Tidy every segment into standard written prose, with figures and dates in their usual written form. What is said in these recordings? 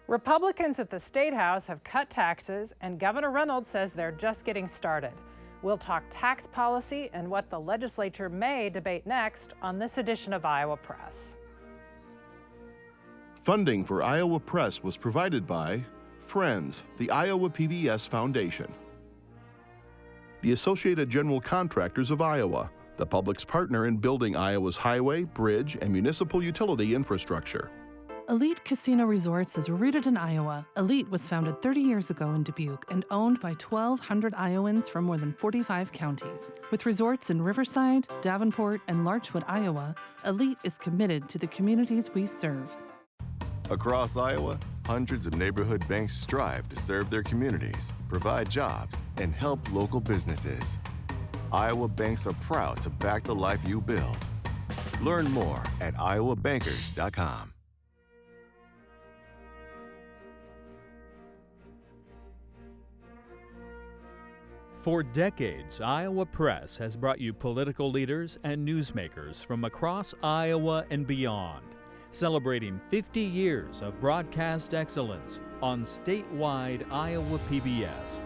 Republicans at the statehouse have cut taxes, and Governor Reynolds says they're just getting started. We'll talk tax policy and what the legislature may debate next on this edition of Iowa Press. Funding for Iowa Press was provided by Friends, the Iowa PBS Foundation, the Associated General Contractors of Iowa, the public's partner in building Iowa's highway, bridge, and municipal utility infrastructure. Elite Casino Resorts is rooted in Iowa. Elite was founded 30 years ago in Dubuque and owned by 1,200 Iowans from more than 45 counties. With resorts in Riverside, Davenport, and Larchwood, Iowa, Elite is committed to the communities we serve. Across Iowa, hundreds of neighborhood banks strive to serve their communities, provide jobs, and help local businesses. Iowa banks are proud to back the life you build. Learn more at iowabankers.com. For decades, Iowa Press has brought you political leaders and newsmakers from across Iowa and beyond, celebrating 50 years of broadcast excellence on statewide Iowa PBS.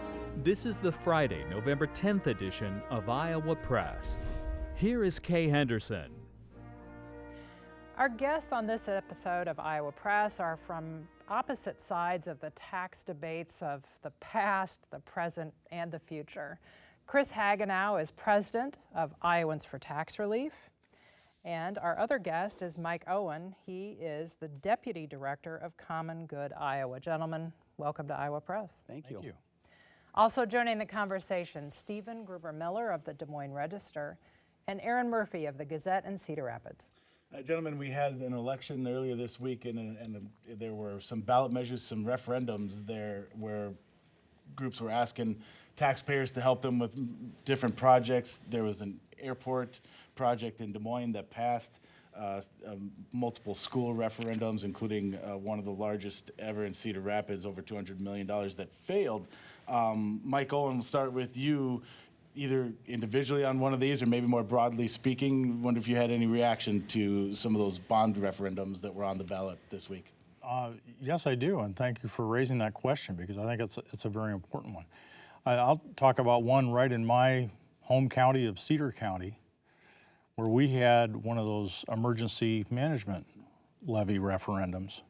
This is the Friday, November 10th edition of Iowa Press. Here is Kay Henderson. Our guests on this episode of Iowa Press are from opposite sides of the tax debates of the past, the present, and the future. Chris Hagenow is president of Iowans for Tax Relief, and our other guest is Mike Owen. He is the deputy director of Common Good Iowa. Gentlemen, welcome to Iowa Press. Thank you. Also joining the conversation, Stephen Gruber-Miller of the Des Moines Register and Erin Murphy of the Gazette in Cedar Rapids. Gentlemen, we had an election earlier this week, and there were some ballot measures, some referendums there where groups were asking taxpayers to help them with different projects. There was an airport project in Des Moines that passed, multiple school referendums, including one of the largest ever in Cedar Rapids, over $200 million, that failed. Mike Owen, we'll start with you. Either individually on one of these or maybe more broadly speaking, wonder if you had any reaction to some of those bond referendums that were on the ballot this week. Yes, I do, and thank you for raising that question because I think it's a very important one. I'll talk about one right in my home county of Cedar County where we had one of those emergency management levy referendums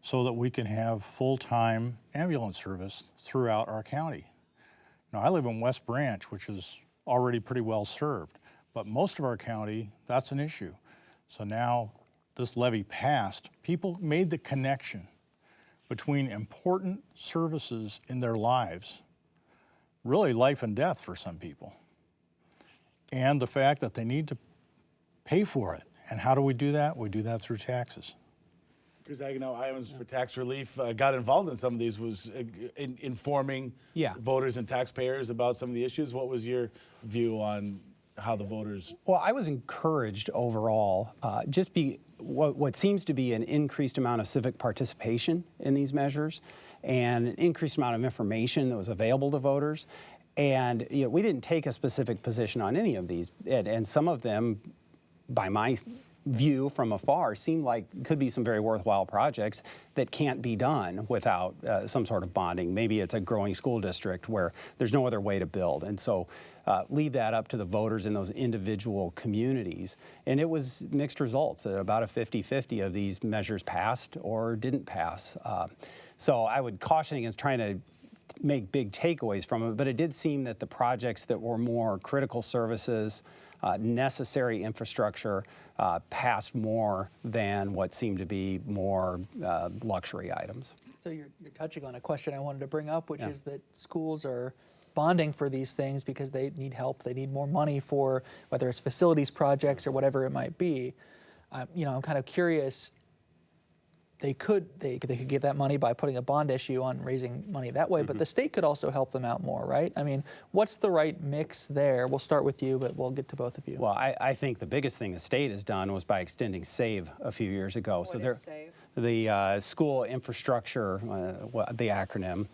so that we can have full-time ambulance service throughout our county. Now, I live in West Branch, which is already pretty well served, but most of our county, that's an issue. So now this levy passed, people made the connection between important services in their lives, really life and death for some people, and the fact that they need to pay for it. And how do we do that? We do that through taxes. Chris Hagenow, Iowans for Tax Relief, got involved in some of these, was informing voters and taxpayers about some of the issues. What was your view on how the voters? Well, I was encouraged overall, what seems to be an increased amount of civic participation in these measures and an increased amount of information that was available to voters. And we didn't take a specific position on any of these, and some of them, by my view from afar, seem like could be some very worthwhile projects that can't be done without some sort of bonding. Maybe it's a growing school district where there's no other way to build. And so leave that up to the voters in those individual communities. And it was mixed results. About a 50-50 of these measures passed or didn't pass. So I would caution against trying to make big takeaways from it, but it did seem that the projects that were more critical services, necessary infrastructure, passed more than what seemed to be more luxury items. So you're touching on a question I wanted to bring up, which is that schools are bonding for these things because they need help. They need more money for whether it's facilities projects or whatever it might be. I'm kind of curious. They could get that money by putting a bond issue on raising money that way, but the state could also help them out more, right? I mean, what's the right mix there? We'll start with you, but we'll get to both of you. Well, I think the biggest thing the state has done was by extending SAVE a few years ago. What is SAVE? the school infrastructure, the acronym,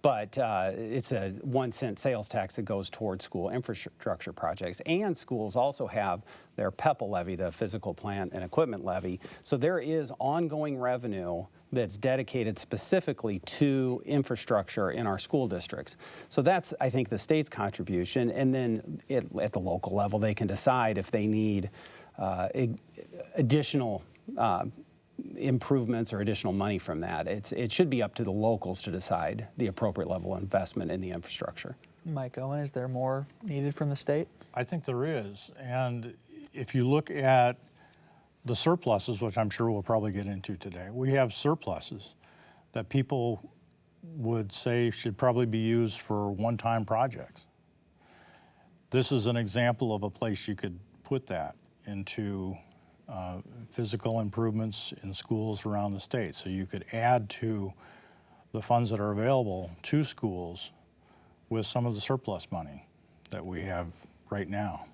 but it's a 1 cent sales tax that goes towards school infrastructure projects. And schools also have their PEPA levy, the physical plant and equipment levy. So there is ongoing revenue that's dedicated specifically to infrastructure in our school districts. So that's, I think, the state's contribution. And then at the local level, they can decide if they need additional improvements or additional money from that. It should be up to the locals to decide the appropriate level of investment in the infrastructure. Mike Owen, is there more needed from the state? I think there is. And if you look at the surpluses, which I'm sure we'll probably get into today, we have surpluses that people would say should probably be used for one-time projects. This is an example of a place you could put that into physical improvements in schools around the state. So you could add to the funds that are available to schools with some of the surplus money that we have right now.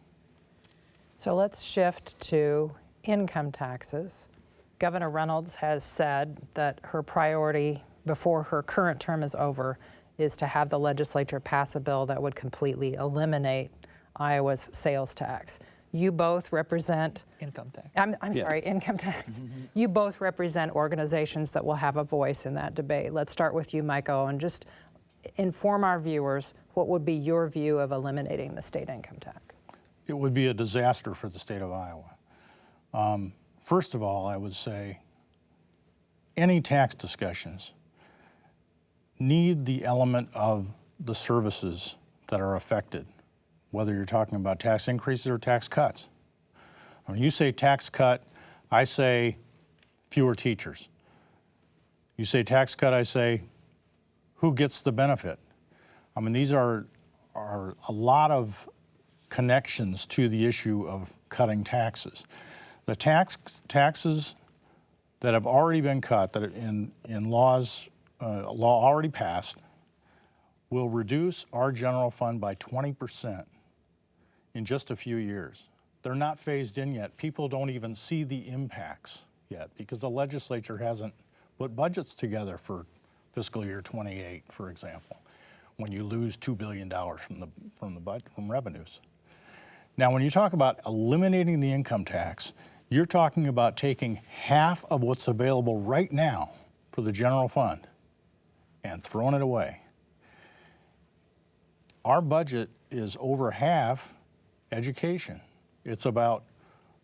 So let's shift to income taxes. Governor Reynolds has said that her priority before her current term is over is to have the legislature pass a bill that would completely eliminate Iowa's sales tax. You both represent Income tax. I'm sorry, income tax. You both represent organizations that will have a voice in that debate. Let's start with you, Mike Owen. Just inform our viewers, what would be your view of eliminating the state income tax? It would be a disaster for the state of Iowa. First of all, I would say any tax discussions need the element of the services that are affected, whether you're talking about tax increases or tax cuts. When you say tax cut, I say fewer teachers. You say tax cut, I say who gets the benefit? I mean, these are a lot of connections to the issue of cutting taxes. The taxes that have already been cut, that are in law already passed, will reduce our general fund by 20% in just a few years. They're not phased in yet. People don't even see the impacts yet because the legislature hasn't put budgets together for fiscal year 28, for example, when you lose $2 billion from revenues. Now, when you talk about eliminating the income tax, you're talking about taking half of what's available right now for the general fund and throwing it away. Our budget is over half education. It's about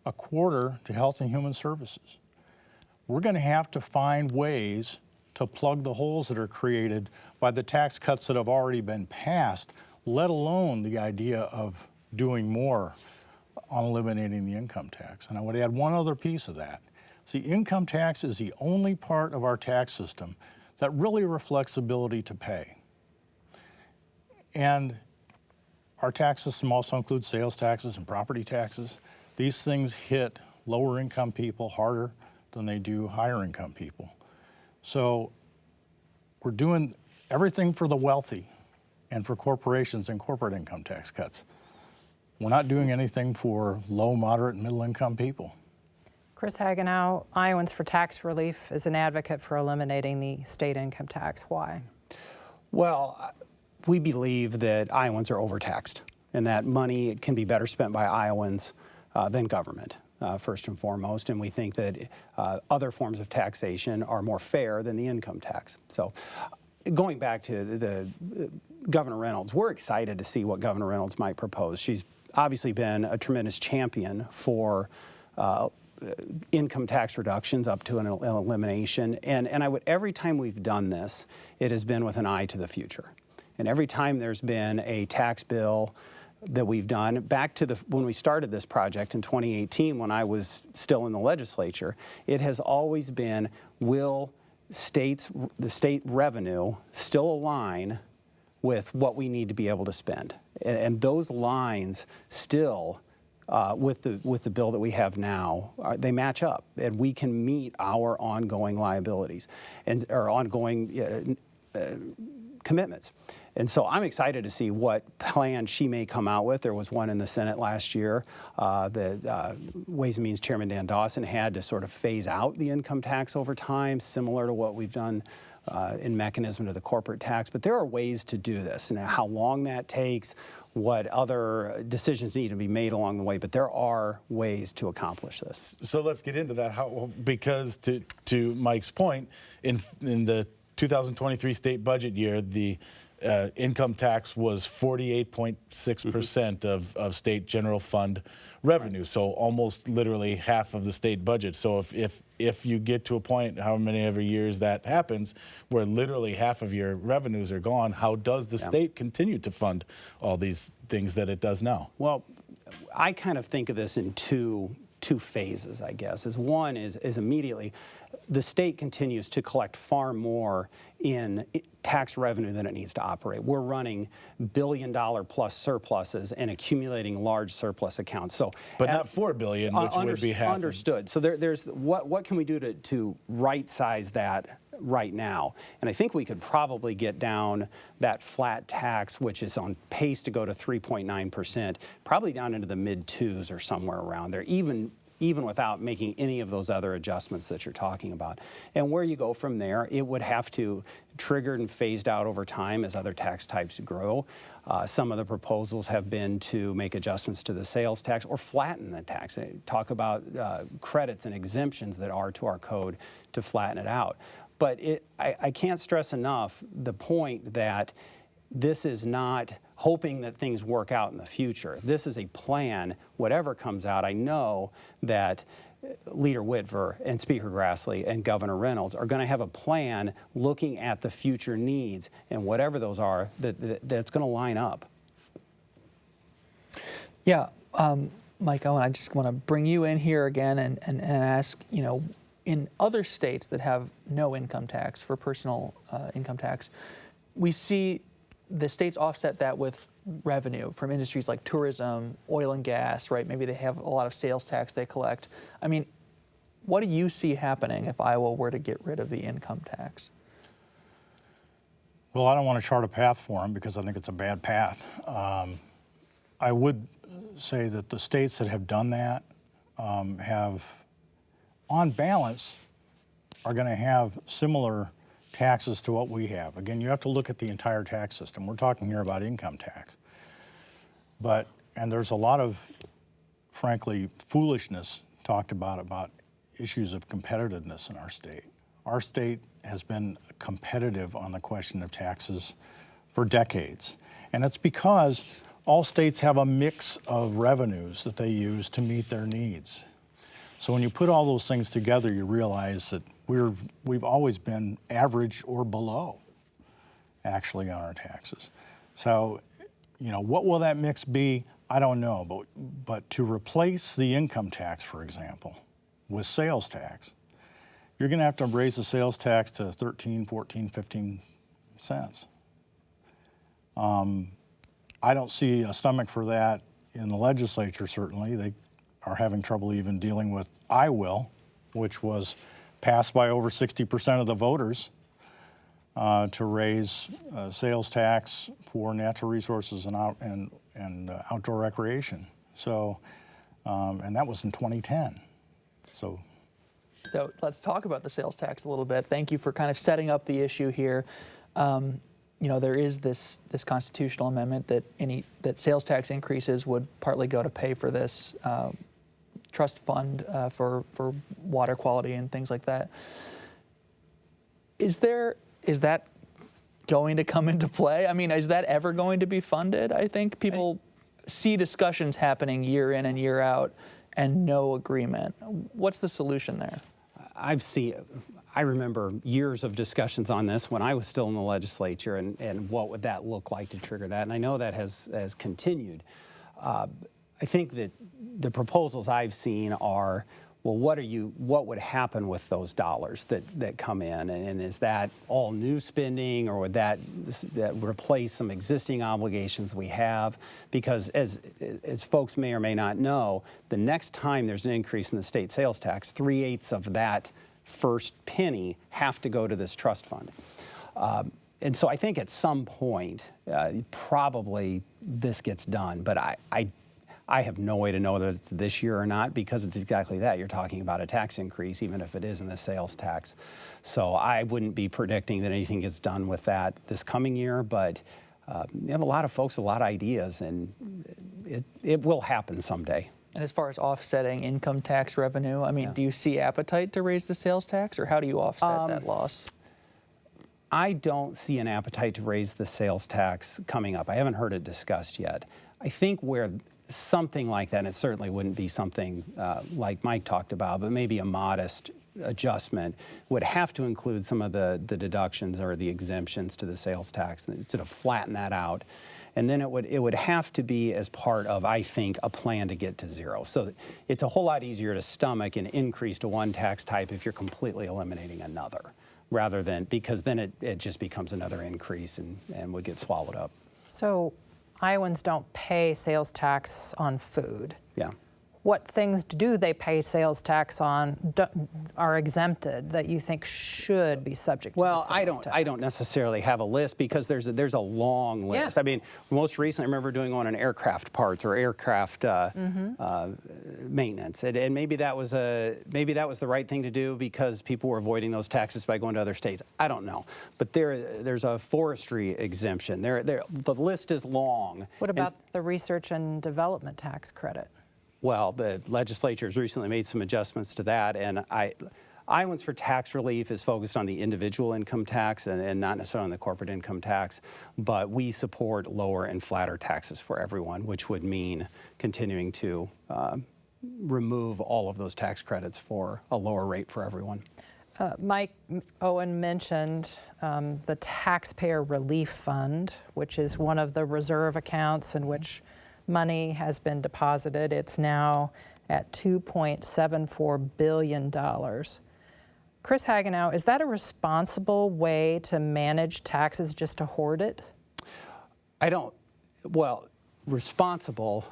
a quarter to health and human services. We're going to have to find ways to plug the holes that are created by the tax cuts that have already been passed, let alone the idea of doing more on eliminating the income tax. And I would add one other piece of that. See, income tax is the only part of our tax system that really reflects ability to pay. And our tax system also includes sales taxes and property taxes. These things hit lower income people harder than they do higher income people. So we're doing everything for the wealthy and for corporations and corporate income tax cuts. We're not doing anything for low, moderate, and middle income people. Chris Hagenow, Iowans for Tax Relief, is an advocate for eliminating the state income tax. Why? Well, we believe that Iowans are overtaxed and that money can be better spent by Iowans than government, first and foremost. And we think that other forms of taxation are more fair than the income tax. So going back to the Governor Reynolds, we're excited to see what Governor Reynolds might propose. She's obviously been a tremendous champion for income tax reductions up to an elimination. And every time we've done this, it has been with an eye to the future. And every time there's been a tax bill that we've done, back to when we started this project in 2018 when I was still in the legislature, it has always been, will the state revenue still align with what we need to be able to spend? And those lines still, with the bill that we have now, they match up, and we can meet our ongoing liabilities and our ongoing commitments. And so I'm excited to see what plan she may come out with. There was one in the Senate last year that Ways and Means Chairman Dan Dawson had to sort of phase out the income tax over time, similar to what we've done in mechanism to the corporate tax. But there are ways to do this, and how long that takes, what other decisions need to be made along the way. But there are ways to accomplish this. So let's get into that. Because to Mike's point, in the 2023 state budget year, the income tax was 48.6% of state general fund revenue, so almost literally half of the state budget. So if you get to a point, how many every years that happens, where literally half of your revenues are gone, how does the state continue to fund all these things that it does now? Well, I kind of think of this in two phases, I guess. One is immediately the state continues to collect far more in tax revenue than it needs to operate. We're running billion-dollar-plus surpluses and accumulating large surplus accounts. So, but not $4 billion, which would be half. Understood. So there's what can we do to right-size that right now? And I think we could probably get down that flat tax, which is on pace to go to 3.9%, probably down into the mid-2s or somewhere around there, even without making any of those other adjustments that you're talking about. And where you go from there, it would have to triggered and phased out over time as other tax types grow. Some of the proposals have been to make adjustments to the sales tax or flatten the tax. They talk about credits and exemptions that are to our code to flatten it out. But I can't stress enough the point that this is not hoping that things work out in the future. This is a plan. Whatever comes out, I know that Leader Whitver and Speaker Grassley and Governor Reynolds are going to have a plan looking at the future needs, and whatever those are, that's going to line up. Yeah, Mike Owen, I just want to bring you in here again and ask, in other states that have no income tax for personal income tax, we see the states offset that with revenue from industries like tourism, oil and gas, right? Maybe they have a lot of sales tax they collect. I mean, what do you see happening if Iowa were to get rid of the income tax? Well, I don't want to chart a path for them because I think it's a bad path. I would say that the states that have done that have, on balance, are going to have similar taxes to what we have. Again, you have to look at the entire tax system. We're talking here about income tax. And there's a lot of, frankly, foolishness talked about issues of competitiveness in our state. Our state has been competitive on the question of taxes for decades. And it's because all states have a mix of revenues that they use to meet their needs. So when you put all those things together, you realize that we've always been average or below, actually, on our taxes. So, what will that mix be? I don't know. But to replace the income tax, for example, with sales tax, you're going to have to raise the sales tax to 13, 14, 15 cents. I don't see a stomach for that in the legislature, certainly. They are having trouble even dealing with I Will, which was passed by over 60% of the voters to raise sales tax for natural resources and outdoor recreation. So, and that was in 2010. So let's talk about the sales tax a little bit. Thank you for kind of setting up the issue here. There is this constitutional amendment that sales tax increases would partly go to pay for this trust fund for water quality and things like that. Is that going to come into play? I mean, is that ever going to be funded? I think people see discussions happening year in and year out and no agreement. What's the solution there? I remember years of discussions on this when I was still in the legislature and what would that look like to trigger that, and I know that has continued. I think that the proposals I've seen are, well, what would happen with those dollars that come in, and is that all new spending, or would that replace some existing obligations we have? Because as folks may or may not know, the next time there's an increase in the state sales tax, 3/8 of that first penny have to go to this trust fund. and so I think at some point, probably this gets done, but I have no way to know that it's this year or not, because it's exactly that. You're talking about a tax increase, even if it isn't the sales tax. So I wouldn't be predicting that anything gets done with that this coming year, but you have a lot of folks, a lot of ideas, and it will happen someday. And as far as offsetting income tax revenue, I mean, do you see appetite to raise the sales tax, or how do you offset that loss? I don't see an appetite to raise the sales tax coming up. I haven't heard it discussed yet. I think where something like that, and it certainly wouldn't be something like Mike talked about, but maybe a modest adjustment would have to include some of the deductions or the exemptions to the sales tax, and sort of flatten that out. And then it would have to be as part of, I think, a plan to get to zero. So it's a whole lot easier to stomach an increase to one tax type if you're completely eliminating another, rather than, because then it just becomes another increase and would get swallowed up. So Iowans don't pay sales tax on food. Yeah. What things do they pay sales tax on, are exempted, that you think should be subject to the sales tax? I don't necessarily have a list, because there's a long list. Yeah. I mean, most recently, I remember doing one on aircraft parts or aircraft maintenance, and maybe that was the right thing to do because people were avoiding those taxes by going to other states. I don't know, but there's a forestry exemption. The list is long. What about the research and development tax credit? Well, the legislature has recently made some adjustments to that, and Iowans for Tax Relief is focused on the individual income tax and not necessarily on the corporate income tax, but we support lower and flatter taxes for everyone, which would mean continuing to remove all of those tax credits for a lower rate for everyone. Mike Owen mentioned the Taxpayer Relief Fund, which is one of the reserve accounts in which money has been deposited. It's now at $2.74 billion. Chris Hagenow, is that a responsible way to manage taxes, just to hoard it? Responsible,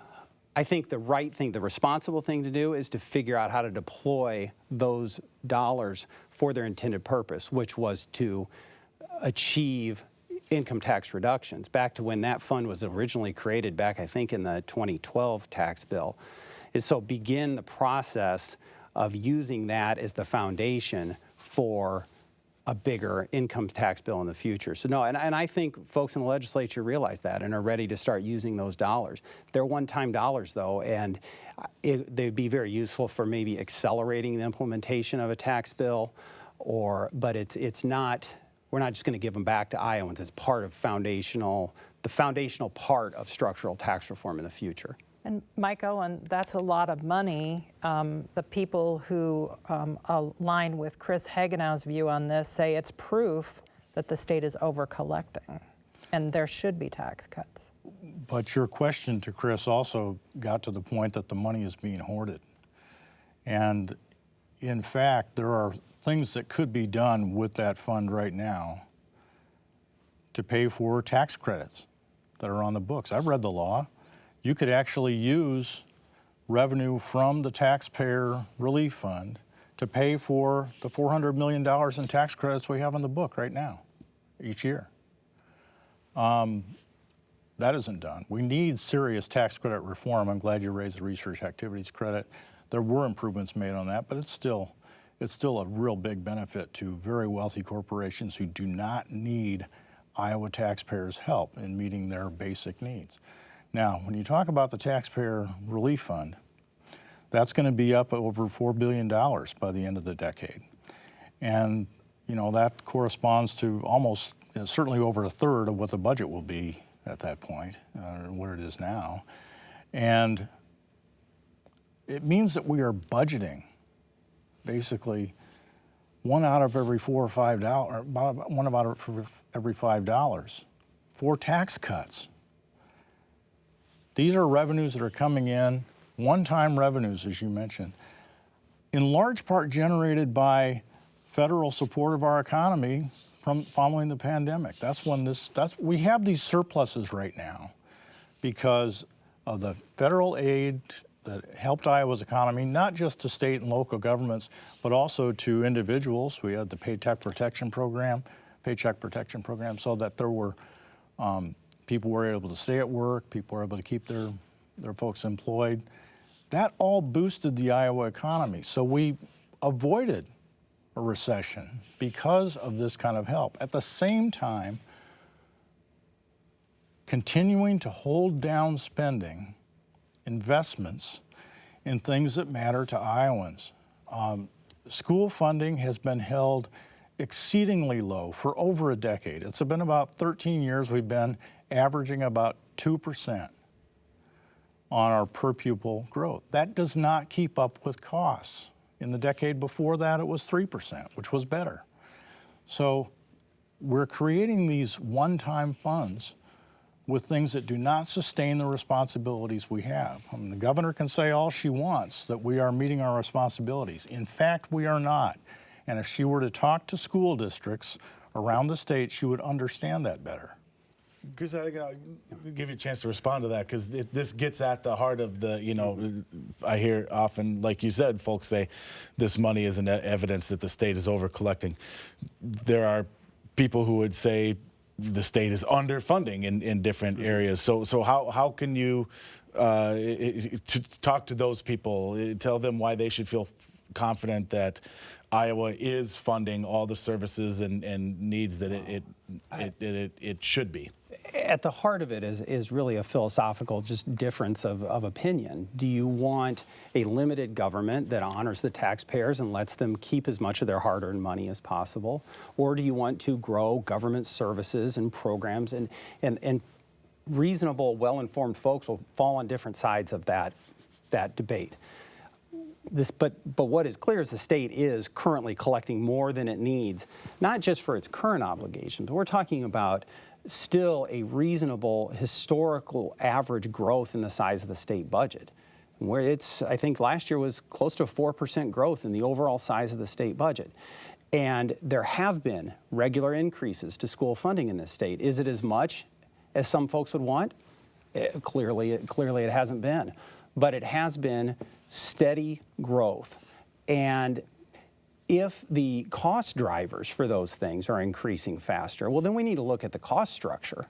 I think the right thing, the responsible thing to do is to figure out how to deploy those dollars for their intended purpose, which was to achieve income tax reductions, back to when that fund was originally created back, I think, in the 2012 tax bill. And so begin the process of using that as the foundation for a bigger income tax bill in the future. So no, and I think folks in the legislature realize that and are ready to start using those dollars. They're one-time dollars, though, and they'd be very useful for maybe accelerating the implementation of a tax bill, but it's not. We're not just going to give them back to Iowans as part of the foundational part of structural tax reform in the future. And Mike Owen, that's a lot of money. The people who align with Chris Hagenow's view on this say it's proof that the state is over-collecting, and there should be tax cuts. But your question to Chris also got to the point that the money is being hoarded. And in fact, there are things that could be done with that fund right now to pay for tax credits that are on the books. I've read the law. You could actually use revenue from the Taxpayer Relief Fund to pay for the $400 million in tax credits we have on the book right now, each year. That isn't done. We need serious tax credit reform. I'm glad you raised the research activities credit. There were improvements made on that, but it's still a real big benefit to very wealthy corporations who do not need Iowa taxpayers' help in meeting their basic needs. Now, when you talk about the Taxpayer Relief Fund, that's going to be up over $4 billion by the end of the decade. And, that corresponds to almost, certainly over a third of what the budget will be at that point, where it is now. And it means that we are budgeting basically one out of every $4 or $5, one out of every $5 for tax cuts. These are revenues that are coming in, one-time revenues, as you mentioned, in large part generated by federal support of our economy from following the pandemic. We have these surpluses right now because of the federal aid that helped Iowa's economy, not just to state and local governments, but also to individuals. We had the Paycheck Protection Program, Paycheck Protection Program, so that there were people were able to stay at work, people were able to keep their folks employed. That all boosted the Iowa economy. So we avoided a recession because of this kind of help. At the same time, continuing to hold down spending, investments in things that matter to Iowans. School funding has been held exceedingly low for over a decade. It's been about 13 years we've been averaging about 2% on our per pupil growth. That does not keep up with costs. In the decade before that, it was 3%, which was better. So we're creating these one-time funds with things that do not sustain the responsibilities we have. I mean, the governor can say all she wants that we are meeting our responsibilities. In fact, we are not. And if she were to talk to school districts around the state, she would understand that better. Chris, I'll give you a chance to respond to that, because this gets at the heart of the, I hear often, like you said, folks say this money isn't evidence that the state is over collecting. There are people who would say the state is underfunding in different areas. So how can you to talk to those people, tell them why they should feel confident that Iowa is funding all the services and needs that it should be? At the heart of it is really a philosophical just difference of opinion. Do you want a limited government that honors the taxpayers and lets them keep as much of their hard-earned money as possible? Or do you want to grow government services and programs, and reasonable, well-informed folks will fall on different sides of that debate. But what is clear is the state is currently collecting more than it needs, not just for its current obligations, but we're talking about still a reasonable historical average growth in the size of the state budget, where I think last year was close to 4% growth in the overall size of the state budget. And there have been regular increases to school funding in this state. Is it as much as some folks would want? Clearly it hasn't been. But it has been steady growth. And if the cost drivers for those things are increasing faster, well, then we need to look at the cost structure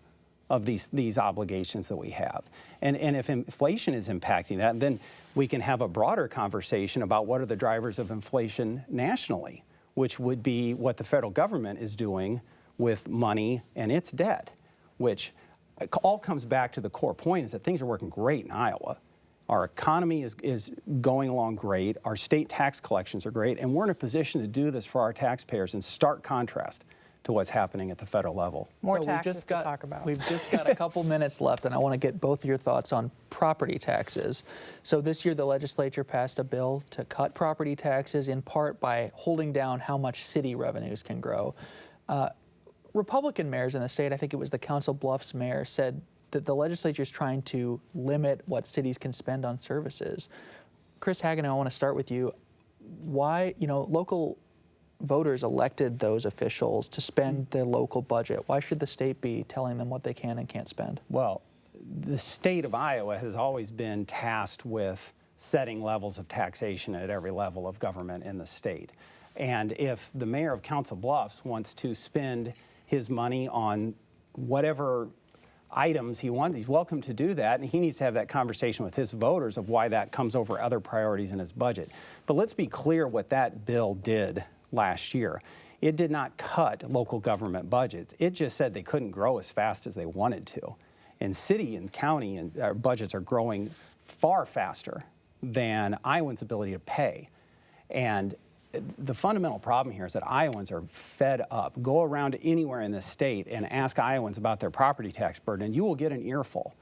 of these obligations that we have. And if inflation is impacting that, then we can have a broader conversation about what are the drivers of inflation nationally, which would be what the federal government is doing with money and its debt, which all comes back to the core point is that things are working great in Iowa. Our economy is going along great. Our state tax collections are great. And we're in a position to do this for our taxpayers in stark contrast to what's happening at the federal level. More taxes to talk about. We've just got a couple minutes left, and I want to get both of your thoughts on property taxes. So this year, the legislature passed a bill to cut property taxes, in part by holding down how much city revenues can grow. Republican mayors in the state, I think it was the Council Bluffs mayor, said that the legislature is trying to limit what cities can spend on services. Chris Hagenow, I want to start with you. Why, local voters elected those officials to spend the local budget. Why should the state be telling them what they can and can't spend? Well, the state of Iowa has always been tasked with setting levels of taxation at every level of government in the state. And if the mayor of Council Bluffs wants to spend his money on whatever items he wants, he's welcome to do that, and he needs to have that conversation with his voters of why that comes over other priorities in his budget. But let's be clear what that bill did last year. It did not cut local government budgets. It just said they couldn't grow as fast as they wanted to. And city and county and budgets are growing far faster than Iowans' ability to pay. And the fundamental problem here is that Iowans are fed up. Go around anywhere in the state and ask Iowans about their property tax burden, and you will get an earful.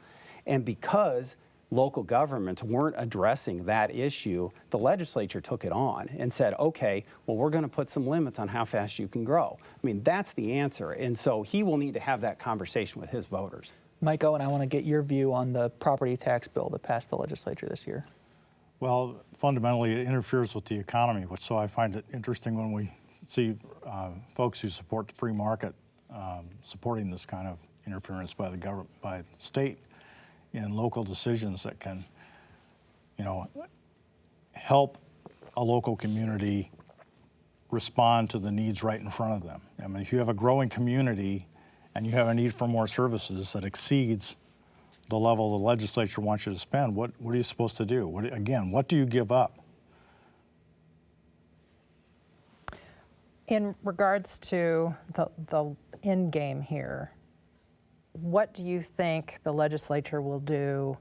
And because local governments weren't addressing that issue, the legislature took it on and said, okay, well, we're going to put some limits on how fast you can grow. I mean, that's the answer. And so he will need to have that conversation with his voters. Mike Owen, I want to get your view on the property tax bill that passed the legislature this year. Well, fundamentally, it interferes with the economy, so I find it interesting when we see folks who support the free market supporting this kind of interference by the government, by the state, in local decisions that can, help a local community respond to the needs right in front of them. I mean, if you have a growing community and you have a need for more services that exceeds the level the legislature wants you to spend, what are you supposed to do? What do you give up? In regards to the end game here, what do you think the legislature will do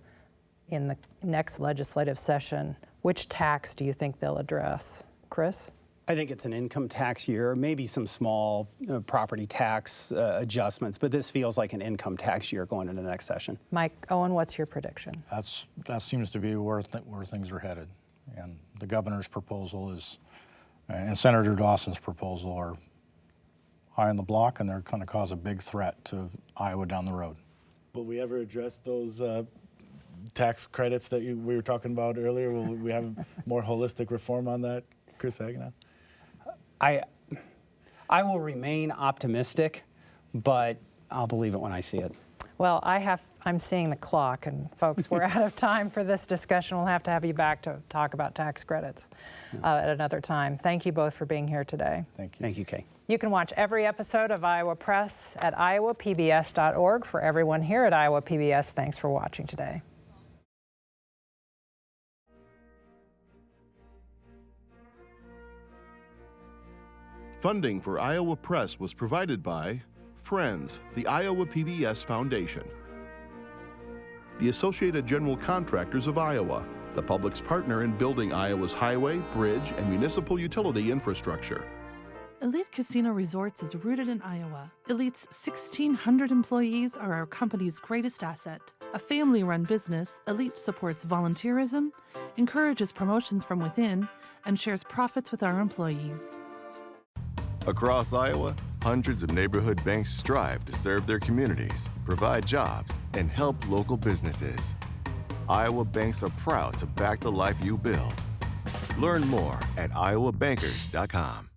in the next legislative session? Which tax do you think they'll address? Chris? I think it's an income tax year, maybe some small property tax adjustments, but this feels like an income tax year going into the next session. Mike Owen, what's your prediction? That seems to be where things are headed. And the governor's proposal is, and Senator Dawson's proposal are high on the block, and they're going to cause a big threat to Iowa down the road. Will we ever address those tax credits that we were talking about earlier? Will we have more holistic reform on that, Chris Hagenow? I will remain optimistic, but I'll believe it when I see it. Well, I'm seeing the clock, and folks, we're out of time for this discussion. We'll have to have you back to talk about tax credits at another time. Thank you both for being here today. Thank you. Thank you, Kay. You can watch every episode of Iowa Press at iowapbs.org. For everyone here at Iowa PBS, thanks for watching today. Funding for Iowa Press was provided by Friends, the Iowa PBS Foundation, the Associated General Contractors of Iowa, the public's partner in building Iowa's highway, bridge, and municipal utility infrastructure. Elite Casino Resorts is rooted in Iowa. Elite's 1,600 employees are our company's greatest asset. A family-run business, Elite supports volunteerism, encourages promotions from within, and shares profits with our employees. Across Iowa, hundreds of neighborhood banks strive to serve their communities, provide jobs, and help local businesses. Iowa banks are proud to back the life you build. Learn more at iowabankers.com.